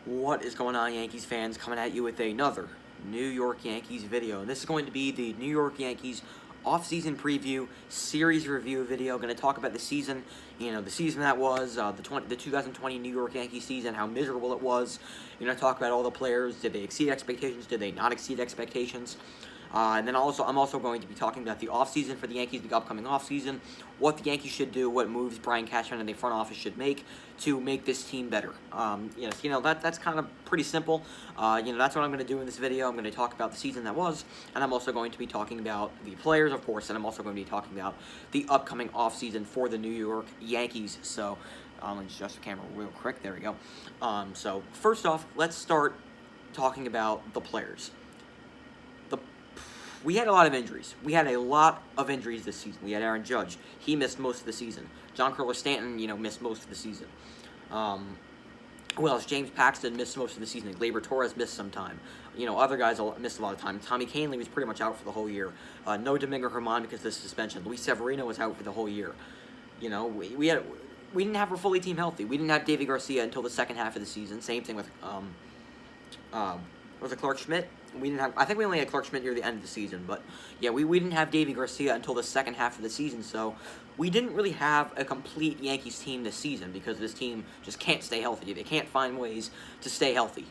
What is going on, Yankees fans? Coming at you with another New York Yankees video. And this is going to be the New York Yankees off-season preview, series review video. Going to talk about the season, the season that was, the 2020 New York Yankees season, how miserable it was. Talk about all the players. Did they exceed expectations? Did they not exceed expectations? And then I'm also going to be talking about the offseason for the Yankees, the upcoming offseason, what the Yankees should do, what moves Brian Cashman and the front office should make to make this team better. That's kind of pretty simple. That's what I'm going to do in this video. I'm going to talk about the season that was, and I'm also going to be talking about the players, of course, and I'm also going to be talking about the upcoming offseason for the New York Yankees. So, let me adjust the camera real quick. There we go. So, first off, let's start talking about the players. We had a lot of injuries. We had a lot of injuries this season. We had Aaron Judge. He missed most of the season. Giancarlo Stanton, missed most of the season. Who else? James Paxton missed most of the season. Gleyber Torres missed some time. Other guys missed a lot of time. Tommy Kahnle was pretty much out for the whole year. No Domingo Germán because of the suspension. Luis Severino was out for the whole year. We didn't have our fully team healthy. We didn't have David Garcia until the second half of the season. Same thing with was it Clark Schmidt? I think we only had Clark Schmidt near the end of the season, but yeah, we didn't have Davy Garcia until the second half of the season, so we didn't really have a complete Yankees team this season because this team just can't stay healthy. They can't find ways to stay healthy,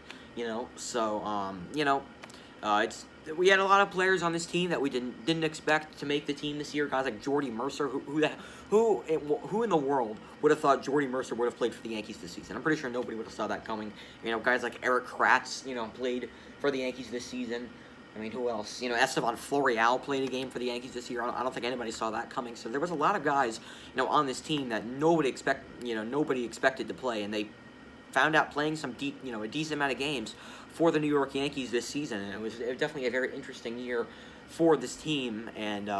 we had a lot of players on this team that we didn't expect to make the team this year. Guys like Jordy Mercer, who in the world would have thought Jordy Mercer would have played for the Yankees this season? I'm pretty sure nobody would have saw that coming. Guys like Eric Kratz, played for the Yankees this season. I mean, who else? Estevan Florial played a game for the Yankees this year. I don't think anybody saw that coming. So there was a lot of guys, on this team that nobody expected to play, and they found out playing a decent amount of games for the New York Yankees this season, and it was definitely a very interesting year for this team. And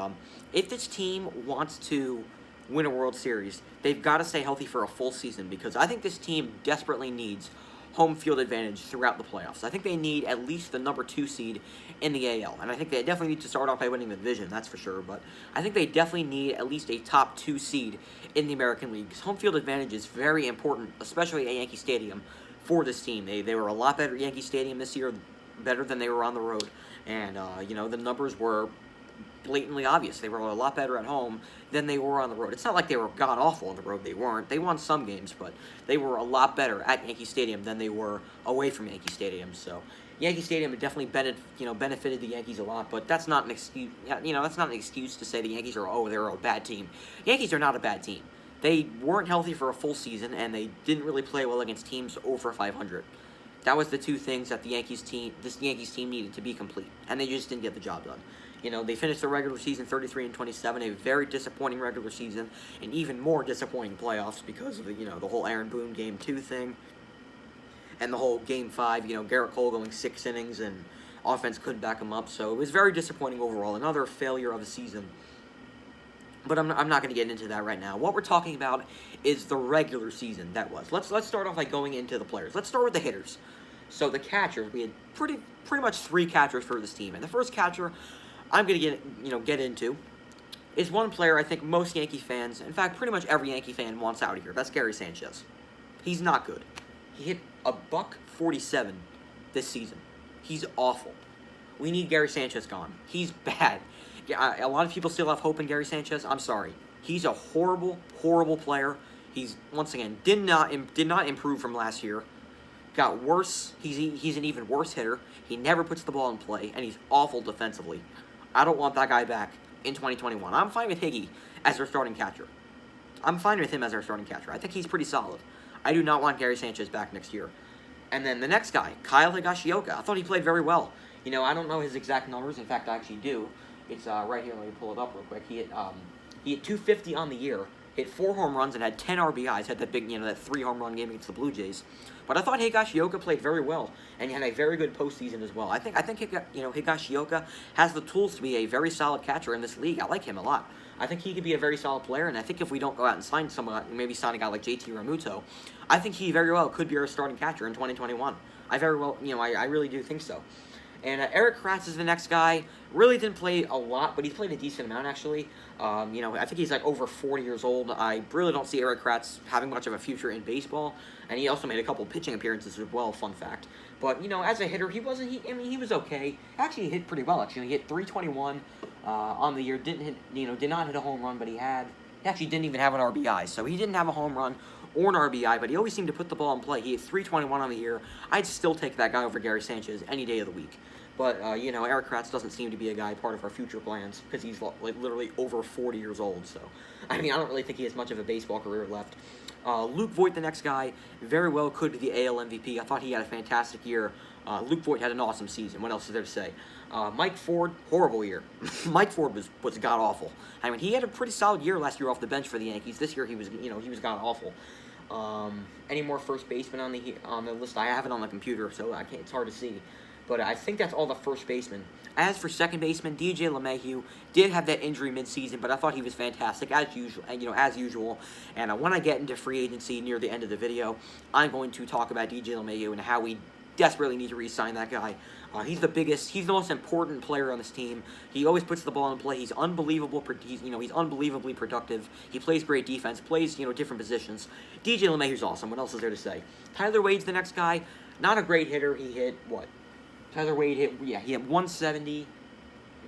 if this team wants to win a World Series, they've got to stay healthy for a full season, because I think this team desperately needs home field advantage throughout the playoffs. I think they need at least the number 2 seed in the AL, and I think they definitely need to start off by winning the division, that's for sure, but I think they definitely need at least a top 2 seed in the American League, because home field advantage is very important, especially at Yankee Stadium, for this team. They were a lot better at Yankee Stadium this year, better than they were on the road, and, the numbers were blatantly obvious. They were a lot better at home than they were on the road. It's not like they were god-awful on the road. They weren't. They won some games, but they were a lot better at Yankee Stadium than they were away from Yankee Stadium. So Yankee Stadium definitely benefited the Yankees a lot, but that's not an excuse. That's not an excuse to say the Yankees they're a bad team. The Yankees are not a bad team. They weren't healthy for a full season, and they didn't really play well against teams over 500. That was the two things that this Yankees team needed to be complete, and they just didn't get the job done. They finished the regular season 33-27, a very disappointing regular season, and even more disappointing playoffs because of the whole Aaron Boone Game 2 thing, and the whole Game 5, Garrett Cole going 6 innings, and offense couldn't back him up, so it was very disappointing overall, another failure of a season. But I'm not going to get into that right now. What we're talking about is the regular season that was. Let's start off by going into the players. Let's start with the hitters. So the catchers, we had pretty much 3 catchers for this team, and the first catcher I'm going to get into is one player I think most Yankee fans, in fact, pretty much every Yankee fan wants out of here. That's Gary Sanchez. He's not good. He hit a $147 this season. He's awful. We need Gary Sanchez gone. He's bad. Yeah, a lot of people still have hope in Gary Sanchez. I'm sorry. He's a horrible, horrible player. He's, once again, did not improve from last year. Got worse. He's an even worse hitter. He never puts the ball in play, and he's awful defensively. I don't want that guy back in 2021. I'm fine with Higgy as our starting catcher. I'm fine with him as our starting catcher. I think he's pretty solid. I do not want Gary Sanchez back next year. And then the next guy, Kyle Higashioka. I thought he played very well. I don't know his exact numbers. In fact, I actually do. It's right here. Let me pull it up real quick. He hit 250 on the year, hit 4 home runs, and had 10 RBIs. Had that big, that 3 home run game against the Blue Jays. But I thought Higashioka played very well, and he had a very good postseason as well. I think Higashioka has the tools to be a very solid catcher in this league. I like him a lot. I think he could be a very solid player, and I think if we don't go out and sign someone, maybe sign a guy like JT Realmuto, I think he very well could be our starting catcher in 2021. I really do think so. And Eric Kratz is the next guy. Really didn't play a lot, but he played a decent amount, actually. I think he's like over 40 years old. I really don't see Eric Kratz having much of a future in baseball. And he also made a couple pitching appearances as well, fun fact. But, as a hitter, he was okay. Actually, he hit pretty well, actually. He hit 321 on the year. Did not hit a home run, but he actually didn't even have an RBI. So he didn't have a home run or an RBI, but he always seemed to put the ball in play. He hit 321 on the year. I'd still take that guy over Gary Sanchez any day of the week. But, Eric Kratz doesn't seem to be a guy part of our future plans because he's, literally over 40 years old. So, I don't really think he has much of a baseball career left. Luke Voigt, the next guy, very well could be the AL MVP. I thought he had a fantastic year. Luke Voigt had an awesome season. What else is there to say? Mike Ford, horrible year. Mike Ford was god-awful. He had a pretty solid year last year off the bench for the Yankees. This year he was god-awful. Any more first basemen on the list? I have it on the computer, so it's hard to see. But I think that's all the first basemen. As for second baseman, DJ LeMahieu did have that injury midseason, but I thought he was fantastic as usual. And when I get into free agency near the end of the video, I'm going to talk about DJ LeMahieu and how we desperately need to re-sign that guy. He's the most important player on this team. He always puts the ball in play. He's unbelievable. He's unbelievably productive. He plays great defense. Plays different positions. DJ LeMahieu's awesome. What else is there to say? Tyler Wade's the next guy. Not a great hitter. He hit what? Tyler Wade he hit 170.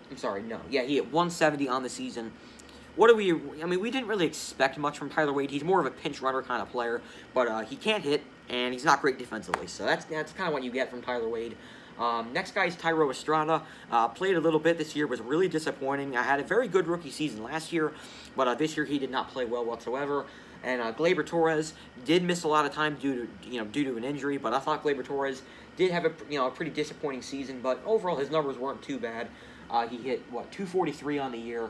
He hit 170 on the season. We didn't really expect much from Tyler Wade. He's more of a pinch runner kind of player, but he can't hit, and he's not great defensively. So that's kind of what you get from Tyler Wade. Next guy is Thairo Estrada. Played a little bit this year, was really disappointing. I had a very good rookie season last year, but this year he did not play well whatsoever. And Gleyber Torres did miss a lot of time due to an injury, but I thought Gleyber Torres did have a pretty disappointing season. But overall, his numbers weren't too bad. He hit 243 on the year,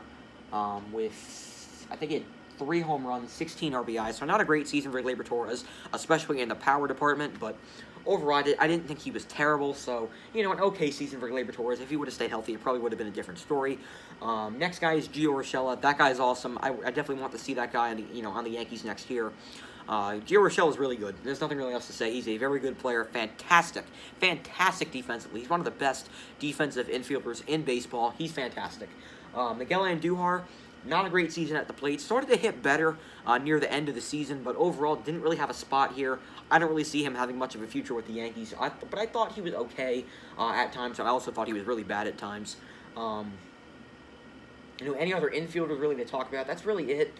with I think he had 3 home runs, 16 RBIs. So not a great season for Gleyber Torres, especially in the power department. But overall, I didn't think he was terrible. So an okay season for Gleyber Torres. If he would have stayed healthy, it probably would have been a different story. Next guy is Gio Urshela. That guy's awesome. I definitely want to see that guy on the Yankees next year. Gio Urshela is really good. There's nothing really else to say. He's a very good player. Fantastic defensively. He's one of the best defensive infielders in baseball. He's fantastic. Miguel Andujar, not a great season at the plate. Started to hit better near the end of the season, but overall didn't really have a spot here. I don't really see him having much of a future with the Yankees. But I thought he was okay at times. I also thought he was really bad at times. Any other infielders really to talk about? That's really it.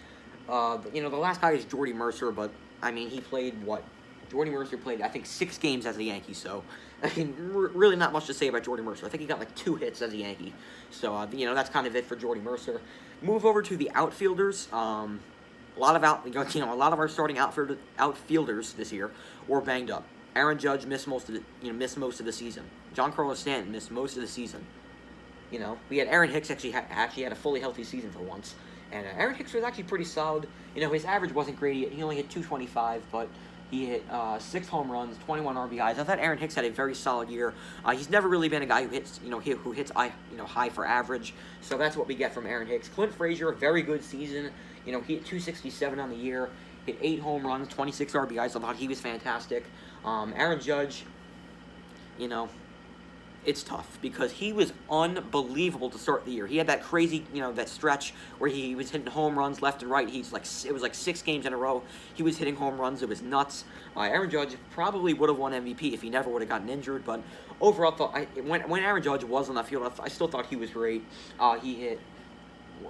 The last guy is Jordy Mercer, but he played what? Jordy Mercer played, I think, 6 games as a Yankee, so really not much to say about Jordy Mercer. I think he got 2 hits as a Yankee, so that's kind of it for Jordy Mercer. Move over to the outfielders. A lot of our starting outfielders this year were banged up. Aaron Judge missed most of the season. Giancarlo Stanton missed most of the season. We had Aaron Hicks actually had a fully healthy season for once. And Aaron Hicks was actually pretty solid. His average wasn't great. He only hit 225, but he hit 6 home runs, 21 RBIs. I thought Aaron Hicks had a very solid year. He's never really been a guy who hits high for average. So that's what we get from Aaron Hicks. Clint Frazier, very good season. He hit 267 on the year. Hit 8 home runs, 26 RBIs. I thought he was fantastic. Aaron Judge, it's tough because he was unbelievable to start the year. He had that crazy, that stretch where he was hitting home runs left and right. It was 6 games in a row. He was hitting home runs. It was nuts. Aaron Judge probably would have won MVP if he never would have gotten injured. But overall, when Aaron Judge was on that field, I still thought he was great. He hit.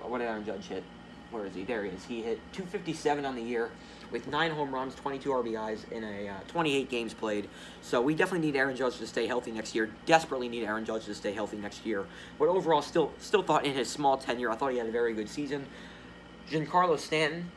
What did Aaron Judge hit? Where is he? There he is. He hit 257 on the year with 9 home runs, 22 RBIs in 28 games played. So we definitely need Aaron Judge to stay healthy next year. Desperately need Aaron Judge to stay healthy next year. But overall, still thought in his small tenure, I thought he had a very good season. Giancarlo Stanton,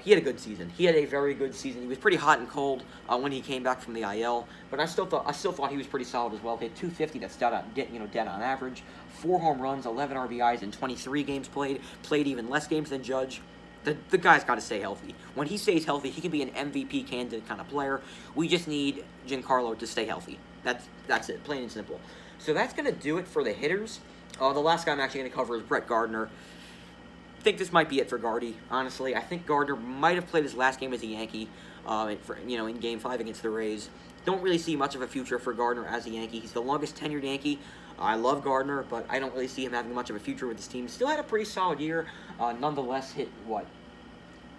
he had a good season. He had a very good season. He was pretty hot and cold when he came back from the IL, but I still thought he was pretty solid as well. Hit 250. That's dead on average. 4 home runs, 11 RBIs in 23 games played. Played even less games than Judge. The guy's got to stay healthy. When he stays healthy, he can be an MVP candidate kind of player. We just need Giancarlo to stay healthy. That's it, plain and simple. So that's going to do it for the hitters. The last guy I'm actually going to cover is Brett Gardner. I think this might be it for Gardy, honestly. I think Gardner might have played his last game as a Yankee in Game 5 against the Rays. Don't really see much of a future for Gardner as a Yankee. He's the longest tenured Yankee I love Gardner, but I don't really see him having much of a future with this team. Still had a pretty solid year. Nonetheless, hit what?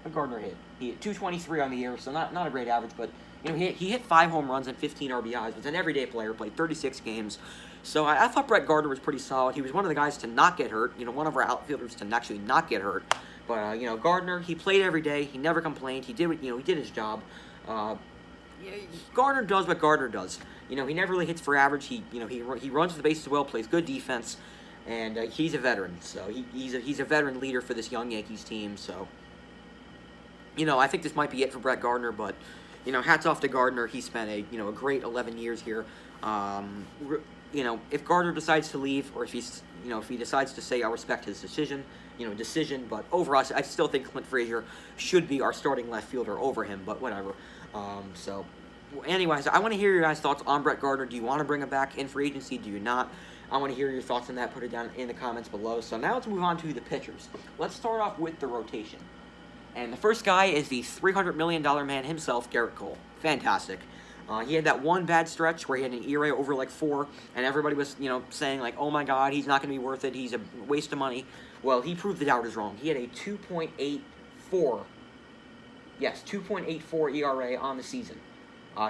A Gardner hit. He hit 223 on the year, so not a great average, but he hit 5 home runs and 15 RBIs. Was an everyday player, played 36 games. So I thought Brett Gardner was pretty solid. He was one of the guys to not get hurt. One of our outfielders to actually not get hurt. But Gardner, he played every day. He never complained. He did he did his job. Gardner does what Gardner does. He never really hits for average. He runs the bases well, plays good defense, and he's a veteran. So he's a veteran leader for this young Yankees team. So I think this might be it for Brett Gardner, but hats off to Gardner. He spent a great 11 years here. If Gardner decides to leave, or if he decides to say, I'll respect his decision. But overall, I still think Clint Frazier should be our starting left fielder over him. But whatever. So, anyways, I want to hear your guys' thoughts on Brett Gardner. Do you want to bring him back in free agency? Do you not? I want to hear your thoughts on that. Put it down in the comments below. So now let's move on to the pitchers. Let's start off with the rotation. And the first guy is the $300 million man himself, Garrett Cole. Fantastic. He had that one bad stretch where he had an ERA over like 4, and everybody was, saying like, oh my God, he's not going to be worth it. He's a waste of money. Well, he proved the doubters wrong. He had a 2.84. Yes, 2.84 ERA on the season.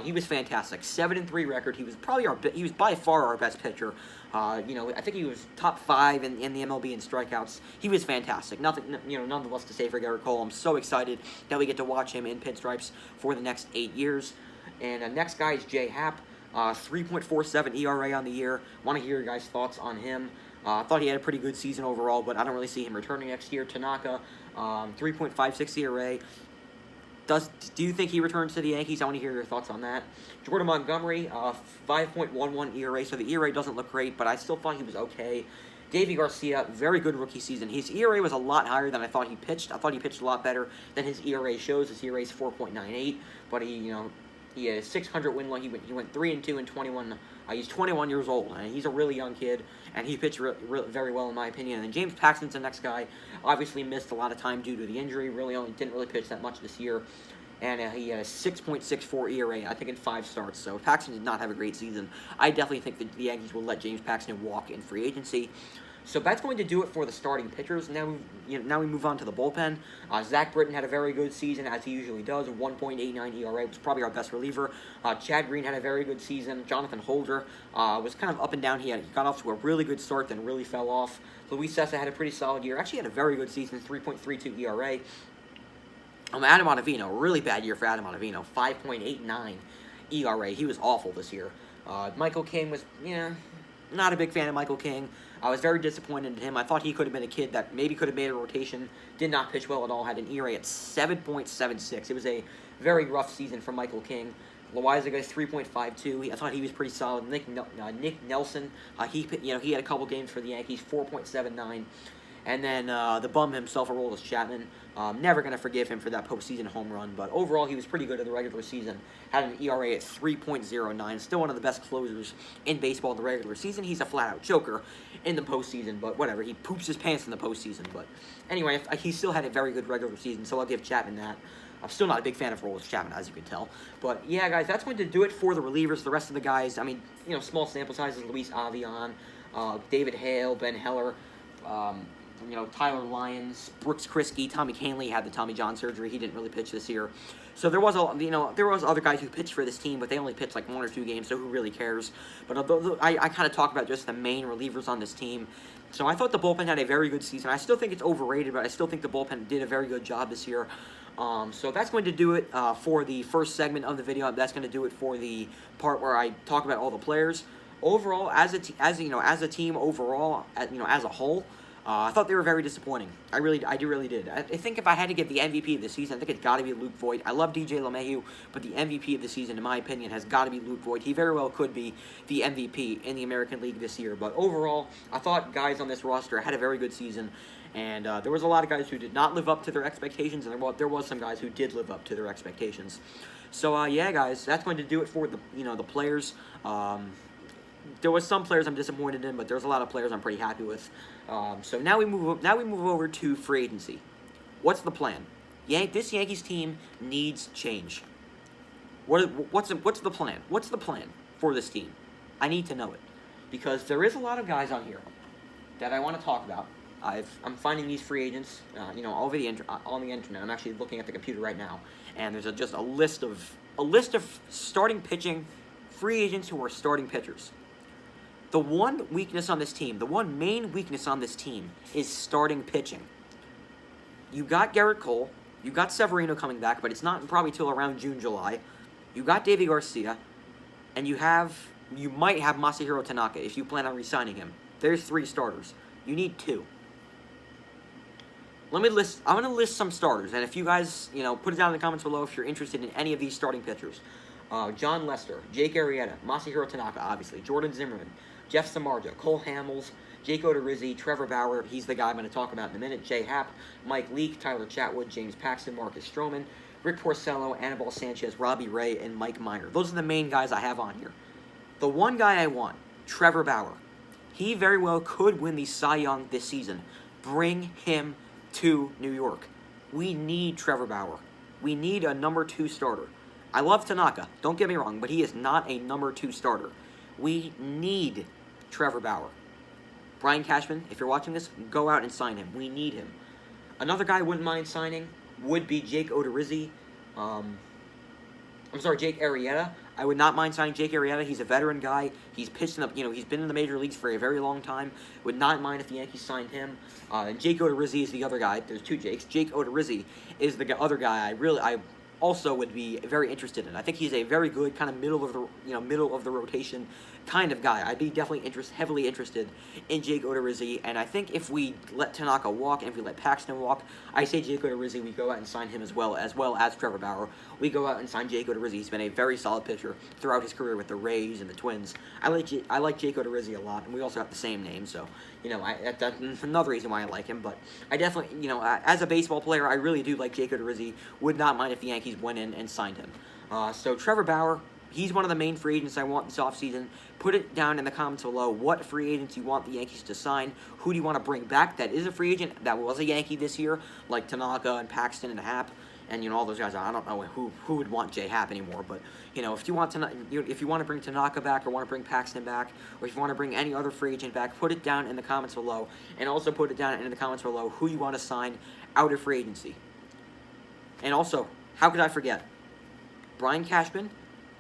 He was fantastic. 7-3 record. He was by far our best pitcher. I think he was top 5 in the MLB in strikeouts. He was fantastic. Nonetheless to say for Garrett Cole. I'm so excited that we get to watch him in pinstripes for the next 8 years. And next guy is Jay Happ. 3.47 ERA on the year. Want to hear your guys' thoughts on him. I thought he had a pretty good season overall, but I don't really see him returning next year. Tanaka, 3.56 ERA. Do you think he returns to the Yankees? I want to hear your thoughts on that. Jordan Montgomery, 5.11 ERA, so the ERA doesn't look great, but I still thought he was okay. Davey Garcia, very good rookie season. His ERA was a lot higher than I thought he pitched. I thought he pitched a lot better than his ERA shows. His ERA is 4.98, but he had a 600 win line. He went 3-2 in 21. He's 21 years old, and he's a really young kid, and he pitched very well in my opinion. And then James Paxton's the next guy. Obviously missed a lot of time due to the injury. Didn't really pitch that much this year, and he had a 6.64 ERA, I think, in 5 starts. So Paxton did not have a great season. I definitely think that the Yankees will let James Paxton walk in free agency. So that's going to do it for the starting pitchers. Now we move on to the bullpen. Zach Britton had a very good season, as he usually does. 1.89 ERA, was probably our best reliever. Chad Green had a very good season. Jonathan Holder was kind of up and down. He got off to a really good start, then really fell off. Luis Sessa had a pretty solid year. Actually had a very good season, 3.32 ERA. Adam Ottavino, really bad year for Adam Ottavino, 5.89 ERA. He was awful this year. Michael King was, not a big fan of Michael King. I was very disappointed in him. I thought he could have been a kid that maybe could have made a rotation. Did not pitch well at all. Had an ERA at 7.76. It was a very rough season for Michael King. Loizaga 3.52. I thought he was pretty solid. Nick Nelson. He had a couple games for the Yankees. 4.79. And then the bum himself, Aroldis Chapman. Never going to forgive him for that postseason home run. But overall, he was pretty good in the regular season. Had an ERA at 3.09. Still one of the best closers in baseball in the regular season. He's a flat-out choker in the postseason. But whatever. He poops his pants in the postseason. But anyway, he still had a very good regular season. So I'll give Chapman that. I'm still not a big fan of Aroldis Chapman, as you can tell. But yeah, guys, that's going to do it for the relievers. The rest of the guys, small sample sizes. Luis Avion, David Hale, Ben Heller, Tyler Lyons, Brooks Kriske, Tommy Kahnle had the Tommy John surgery. He didn't really pitch this year. So there was other guys who pitched for this team, but they only pitched like 1 or 2 games, so who really cares? But I kind of talk about just the main relievers on this team. So I thought the bullpen had a very good season. I still think it's overrated, but I still think the bullpen did a very good job this year. So that's going to do it for the first segment of the video. That's going to do it for the part where I talk about all the players. Overall, as a team overall, as a whole, I thought they were very disappointing. I really did. I think if I had to give the MVP of the season, I think it's got to be Luke Voigt. I love DJ LeMahieu, but the MVP of the season, in my opinion, has got to be Luke Voigt. He very well could be the MVP in the American League this year. But overall, I thought guys on this roster had a very good season. And there was a lot of guys who did not live up to their expectations, and there was some guys who did live up to their expectations. So yeah, guys, that's going to do it for the players. There was some players I'm disappointed in, but there's a lot of players I'm pretty happy with. So now we move over to free agency. What's the plan? This Yankees team needs change. What's the plan? What's the plan for this team? I need to know it. because there is a lot of guys on here that I want to talk about. I'm finding these free agents, all over on the internet. I'm actually looking at the computer right now, and there's just a list of starting pitching free agents who are starting pitchers. The one weakness on this team, the one main weakness on this team, is starting pitching. You got Garrett Cole, you got Severino coming back, but it's not probably till around June, July. You got Davey Garcia, and you might have Masahiro Tanaka if you plan on re-signing him. There's 3 starters. You need 2. I'm going to list some starters, and if you guys, put it down in the comments below if you're interested in any of these starting pitchers. John Lester, Jake Arrieta, Masahiro Tanaka, obviously, Jordan Zimmerman, Jeff Samardzija, Cole Hamels, Jake Odorizzi, Trevor Bauer, he's the guy I'm going to talk about in a minute, Jay Happ, Mike Leake, Tyler Chatwood, James Paxton, Marcus Stroman, Rick Porcello, Anibal Sanchez, Robbie Ray, and Mike Minor. Those are the main guys I have on here. The one guy I want, Trevor Bauer. He very well could win the Cy Young this season. Bring him to New York. We need Trevor Bauer. We need a number 2 starter. I love Tanaka, don't get me wrong, but he is not a number 2 starter. We need Trevor Bauer. Brian Cashman, if you're watching this, go out and sign him. We need him. Another guy I wouldn't mind signing would be Jake Odorizzi. Jake Arrieta. I would not mind signing Jake Arrieta. He's a veteran guy. He's pitched in he's been in the major leagues for a very long time. Would not mind if the Yankees signed him. And Jake Odorizzi is the other guy. There's 2 Jakes. Jake Odorizzi is the other guy I also would be very interested in. I think he's a very good kind of middle of the rotation kind of guy. I'd be definitely heavily interested in Jake Odorizzi, and I think if we let Tanaka walk and if we let Paxton walk, I say Jake Odorizzi, we go out and sign him as well as Trevor Bauer. We go out and sign Jake Odorizzi. He's been a very solid pitcher throughout his career with the Rays and the Twins. I like Jake Odorizzi a lot, and we also have the same name, so that's another reason why I like him. But I definitely, as a baseball player, I really do like Jake Odorizzi. Would not mind if the Yankees went in and signed him. So Trevor Bauer, he's one of the main free agents I want this offseason. Put it down in the comments below what free agents you want the Yankees to sign. Who do you want to bring back that is a free agent that was a Yankee this year, like Tanaka and Paxton and Happ, and all those guys. I don't know who would want Jay Happ anymore, but if you want to bring Tanaka back or want to bring Paxton back, or if you want to bring any other free agent back, put it down in the comments below, and also put it down in the comments below who you want to sign out of free agency. And also, how could I forget? Brian Cashman,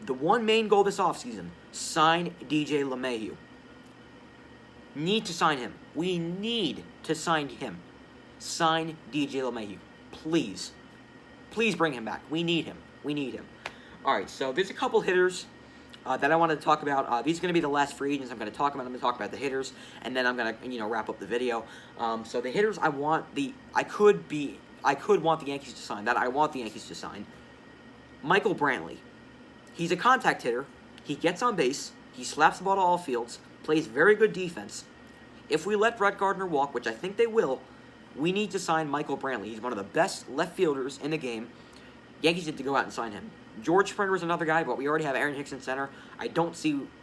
the one main goal this offseason, sign DJ LeMahieu. Need to sign him. We need to sign him. Sign DJ LeMahieu. Please. Please bring him back. We need him. We need him. All right, so there's a couple hitters that I wanted to talk about. These are going to be the last free agents I'm going to talk about. I'm going to talk about the hitters, and then I'm going to wrap up the video. So the hitters I want I could want the Yankees to sign. That I want the Yankees to sign. Michael Brantley. He's a contact hitter. He gets on base. He slaps the ball to all fields. Plays very good defense. If we let Brett Gardner walk, which I think they will, we need to sign Michael Brantley. He's one of the best left fielders in the game. Yankees need to go out and sign him. George Springer is another guy, but we already have Aaron Hicks in center. I don't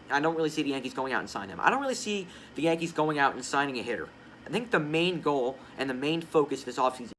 really see the Yankees going out and signing him. I don't really see the Yankees going out and signing a hitter. I think the main goal and the main focus this offseason